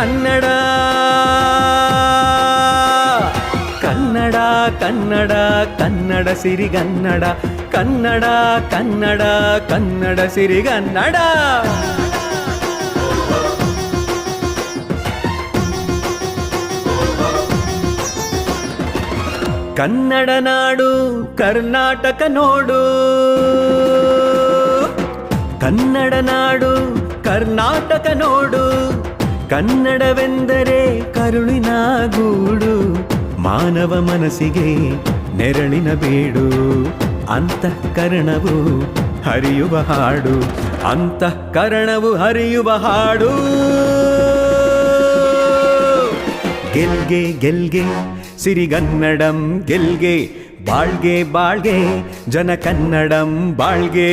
ಕನ್ನಡ ಕನ್ನಡ ಕನ್ನಡ ಕನ್ನಡ ಸಿರಿಗನ್ನಡ ಕನ್ನಡ ಕನ್ನಡ ಕನ್ನಡ ಸಿರಿಗನ್ನಡ ಕನ್ನಡ ನಾಡು ಕರ್ನಾಟಕ ನೋಡು ಕನ್ನಡ ನಾಡು ಕರ್ನಾಟಕ ನೋಡು ಕನ್ನಡವೆಂದರೆ ಕರುಳಿನ ಗೂಡು ಮಾನವ ಮನಸ್ಸಿಗೆ ನೆರಳಿನ ಬೀಡು ಅಂತಃಕರಣವು ಹರಿಯುವ ಹಾಡು ಅಂತಃಕರಣವು ಹರಿಯುವ ಹಾಡು ಗೆಲ್ಗೆ ಗೆಲ್ಗೆ ಸಿರಿಗನ್ನಡಂ ಗೆಲ್ಗೆ ಬಾಳ್ಗೆ ಬಾಳ್ಗೆ ಜನ ಕನ್ನಡಂ ಬಾಳ್ಗೆ